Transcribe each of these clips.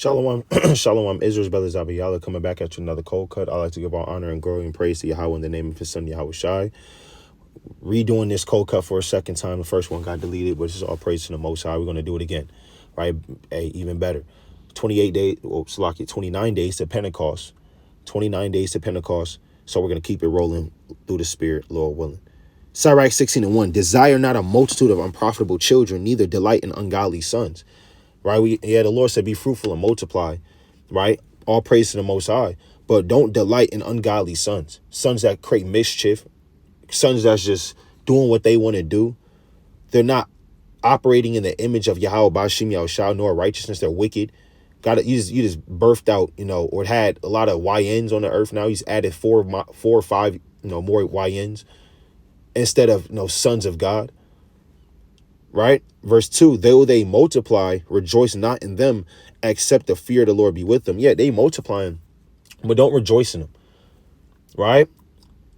Shalom, Shalom, Israel's brothers, Abiyah, coming back at you another cold cut. I like to give all honor and glory and praise to Yahweh in the name of his son, Yahweh Shai. Redoing this cold cut for a second time. The first one got deleted, which is all praise to the Most High. We're going to do it again, right? Hey, even better. 28 days, 29 days to Pentecost. 29 days to Pentecost. So we're going to keep it rolling through the Spirit, Lord willing. Sirach 16:1, desire not a multitude of unprofitable children, neither delight in ungodly sons. Right? The Lord said, be fruitful and multiply, right? All praise to the Most High. But don't delight in ungodly sons. Sons that create mischief. Sons that's just doing what they want to do. They're not operating in the image of Yahweh Bashim Yahushua, nor righteousness. They're wicked. You just birthed out, or had a lot of YNs on the earth now. He's added four or five, more YNs instead of, sons of God. Right? Verse 2, though they multiply, rejoice not in them, except the fear of the Lord be with them. Yeah, they multiplying, but don't rejoice in them. Right?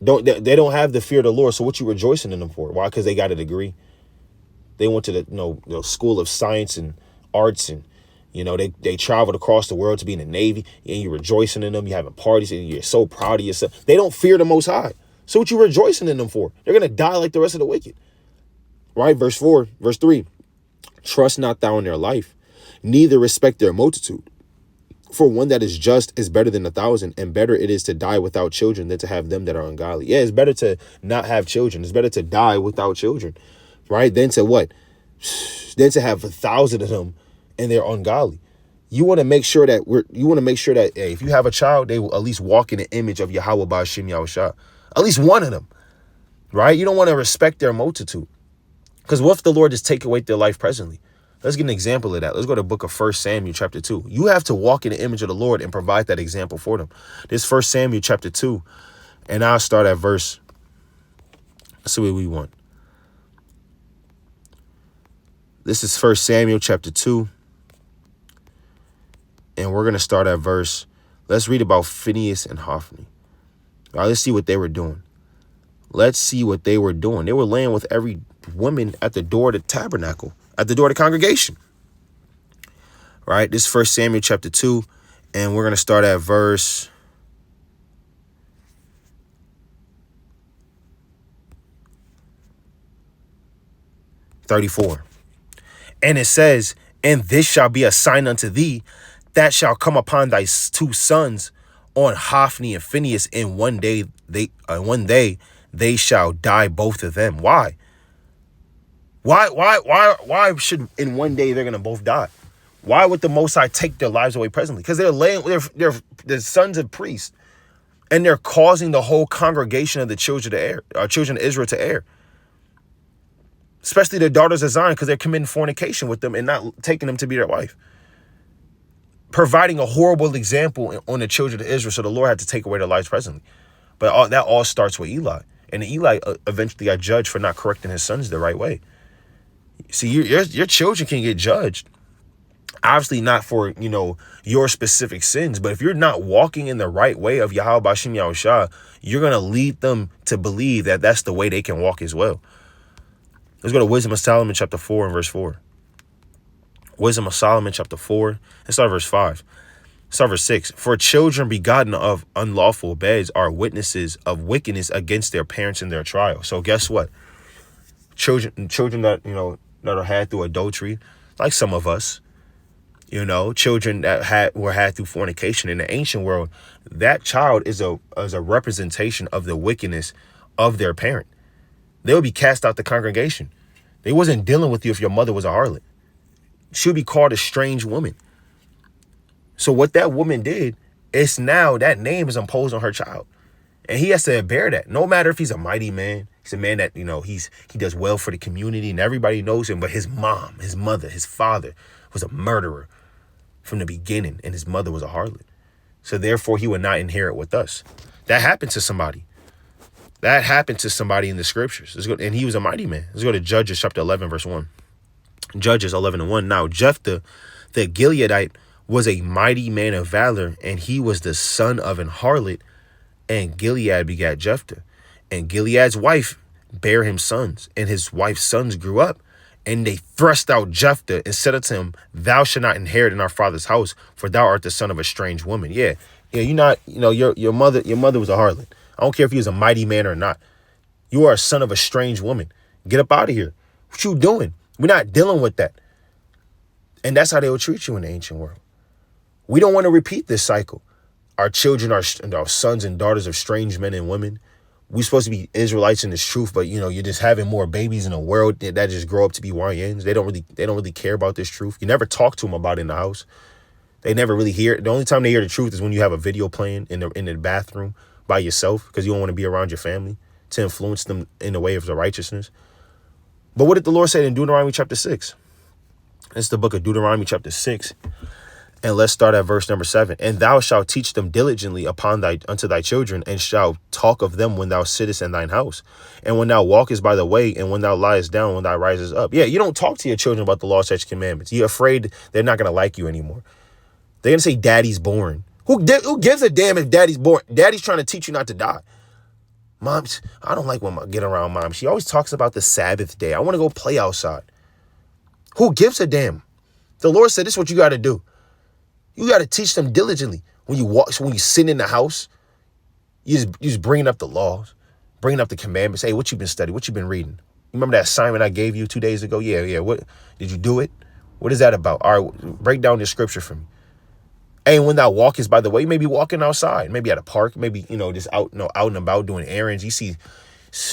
They don't have the fear of the Lord. So what you rejoicing in them for? Why? Because they got a degree. They went to the school of science and arts, and they traveled across the world to be in the Navy, and you're rejoicing in them. You're having parties, and you're so proud of yourself. They don't fear the Most High. So what you rejoicing in them for? They're gonna die like the rest of the wicked. Right? Verse 3, trust not thou in their life, neither respect their multitude. For one that is just is better than 1,000, and better it is to die without children than to have them that are ungodly. Yeah, it's better to not have children. It's better to die without children, right? Than to what? Than to have 1,000 of them and they're ungodly. You want to make sure that hey, if you have a child, they will at least walk in the image of Yahweh Bashim Yahushua. At least one of them, right? You don't want to respect their multitude. Because what if the Lord just take away their life presently? Let's get an example of that. Let's go to the book of 1 Samuel chapter 2. You have to walk in the image of the Lord and provide that example for them. This 1 Samuel chapter 2. And I'll start at verse. Let's see what we want. This is 1 Samuel chapter 2. And we're going to start at verse. Let's read about Phinehas and Hophni. All right, let's see what they were doing. Let's see what they were doing. They were laying with every woman at the door of the tabernacle, at the door of the congregation. Right? This is 1 Samuel chapter 2, and we're going to start at verse 34. And it says, and this shall be a sign unto thee that shall come upon thy two sons on Hophni and Phinehas in one day they shall die, both of them. Why? Why should in one day they're gonna both die? Why would the Most High take their lives away presently? Because they're the sons of priests, and they're causing the whole congregation of the children of Israel to err. Especially the daughters of Zion, because they're committing fornication with them and not taking them to be their wife. Providing a horrible example on the children of Israel, so the Lord had to take away their lives presently. But that all starts with Eli. And Eli eventually got judged for not correcting his sons the right way. See, your children can get judged. Obviously not for, your specific sins. But if you're not walking in the right way of Yahweh Bashim Yahushua, you're going to lead them to believe that that's the way they can walk as well. Let's go to Wisdom of Solomon chapter 4 and verse 4. Wisdom of Solomon chapter 4. Let's start verse 5. Start verse 6. For children begotten of unlawful beds are witnesses of wickedness against their parents in their trial. So guess what? Children that, that are had through adultery, like some of us, children that were had through fornication in the ancient world, that child is a representation of the wickedness of their parent. They would be cast out the congregation. They wasn't dealing with you if your mother was a harlot. She would be called a strange woman. So what that woman did, it's now that name is imposed on her child. And he has to bear that. No matter if he's a mighty man, he's a man that, he does well for the community and everybody knows him. But his mom, his mother, his father was a murderer from the beginning, and his mother was a harlot. So therefore, he would not inherit with us. That happened to somebody. That happened to somebody in the scriptures. And he was a mighty man. Let's go to Judges chapter 11, verse 1. Judges 11:1. Now, Jephthah, the Gileadite, was a mighty man of valor, and he was the son of an harlot, and Gilead begat Jephthah. And Gilead's wife bare him sons, and his wife's sons grew up And they thrust out Jephthah and said unto him, thou shalt not inherit in our father's house, for thou art the son of a strange woman. Yeah, you're not, your mother was a harlot. I don't care if he was a mighty man or not. You are a son of a strange woman. Get up out of here. What you doing? We're not dealing with that. And that's how they will treat you in the ancient world. We don't want to repeat this cycle. Our children are our sons and daughters of strange men and women. We're supposed to be Israelites in this truth, but you're just having more babies in the world that just grow up to be YNs. They don't really care about this truth. You never talk to them about it in the house. They never really hear it. The only time they hear the truth is when you have a video playing in the bathroom by yourself, because you don't want to be around your family to influence them in the way of the righteousness. But what did the Lord say in Deuteronomy chapter 6? It's the book of Deuteronomy chapter 6. And let's start at verse number 7. And thou shalt teach them diligently unto thy children, and shalt talk of them when thou sittest in thine house, and when thou walkest by the way, and when thou liest down, when thou risest up. Yeah, you don't talk to your children about the law, statutes, commandments. You're afraid they're not going to like you anymore. They're going to say daddy's boring. Who gives a damn if daddy's boring? Daddy's trying to teach you not to die. Mom, I don't like when I get around mom. She always talks about the Sabbath day. I want to go play outside. Who gives a damn? The Lord said, this is what you got to do. You got to teach them diligently. When you sit in the house, you just bringing up the laws, bringing up the commandments. Hey, what you been studying? What you been reading? You remember that assignment I gave you 2 days ago? Yeah. What did you do it? What is that about? All right, break down the scripture for me. Hey, when thou walkest by the way, you may be walking outside, maybe at a park, maybe just out and about doing errands. You see,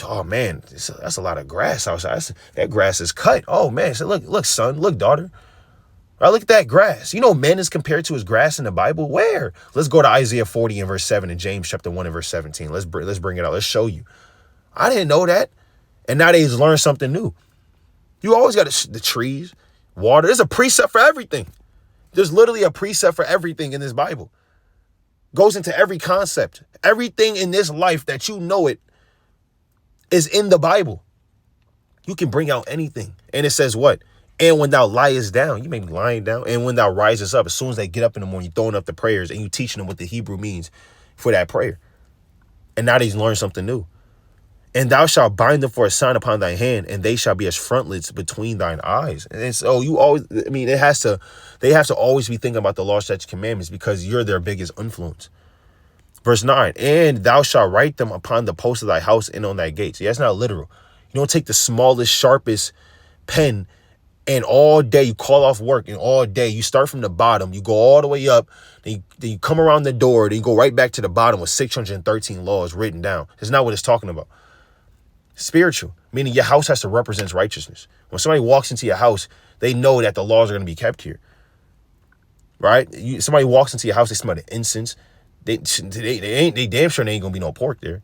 oh man, that's a lot of grass outside. That grass is cut. Oh man, so look, son, look, daughter. Right, look at that grass. Man is compared to his grass in the Bible. Where? Let's go to Isaiah 40 and verse 7 and James chapter 1 and verse 17. Let's bring it out. Let's show you. I didn't know that. And now they learn something new. You always got the trees, water. There's a precept for everything. There's literally a precept for everything in this Bible. Goes into every concept. Everything in this life that you know it is in the Bible. You can bring out anything. And it says what? And when thou liest down, you may be lying down. And when thou risest up, as soon as they get up in the morning, you're throwing up the prayers and you teaching them what the Hebrew means for that prayer. And now they learn something new. And thou shalt bind them for a sign upon thy hand, and they shall be as frontlets between thine eyes. And so they have to always be thinking about the law, statutes, commandments, because you're their biggest influence. Verse 9, and thou shalt write them upon the posts of thy house and on thy gates. Yeah, that's not literal. You don't take the smallest, sharpest pen and all day you call off work, and all day you start from the bottom, you go all the way up, then you come around the door, then you go right back to the bottom with 613 laws written down. That's not what it's talking about. Spiritual, meaning your house has to represent righteousness. When somebody walks into your house, they know that the laws are going to be kept here. Right? Somebody walks into your house, they smell the incense. They damn sure there ain't going to be no pork there.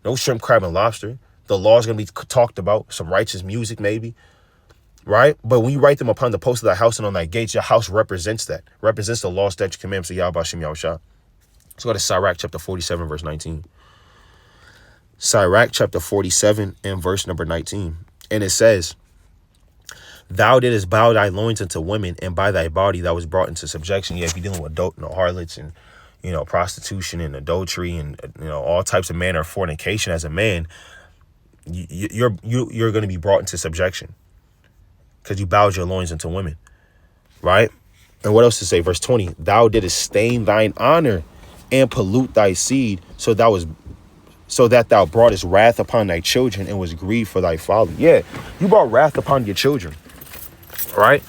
No shrimp, crab, and lobster. The laws are going to be talked about. Some righteous music maybe. Right? But when you write them upon the post of thy house and on thy gates, your house represents that. Represents the law, statutes, commandments of Yahweh Shem Yahushua. Let's go to Sirach chapter 47, verse 19. Sirach chapter 47 and verse number 19. And it says, thou didst bow thy loins unto women, and by thy body thou was brought into subjection. Yeah, if you're dealing with harlots and, prostitution and adultery and, all types of manner of fornication as a man, you're going to be brought into subjection because you bowed your loins unto women. Right? And what else to say? Verse 20, thou didst stain thine honor and pollute thy seed, so that thou broughtest wrath upon thy children and was grieved for thy folly. Yeah, you brought wrath upon your children. All right?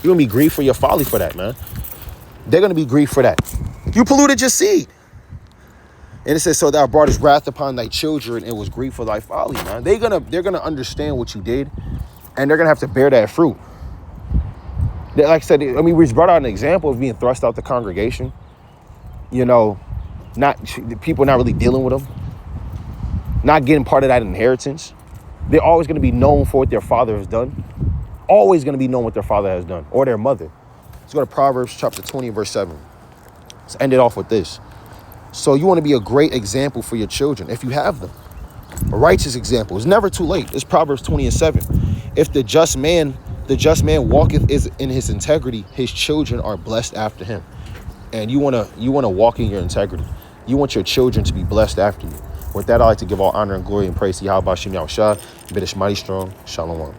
You're going to be grieved for your folly for that, man. They're going to be grieved for that. You polluted your seed. And it says, so thou broughtest wrath upon thy children and was grieved for thy folly, man. They're gonna understand what you did, and they're going to have to bear that fruit. Like I said, we just brought out an example of being thrust out the congregation. People not really dealing with them. Not getting part of that inheritance. They're always going to be known for what their father has done. Always going to be known what their father has done, or their mother. Let's go to Proverbs chapter 20, verse 7. Let's end it off with this. So you want to be a great example for your children, if you have them. A righteous example. It's never too late. It's Proverbs 20 and 7. If the just man walketh is in his integrity, his children are blessed after him. And you want to walk in your integrity. You want your children to be blessed after you. With that, I'd like to give all honor and glory and praise to Yahweh Shem Yahushua. Bid mighty strong. Shalom.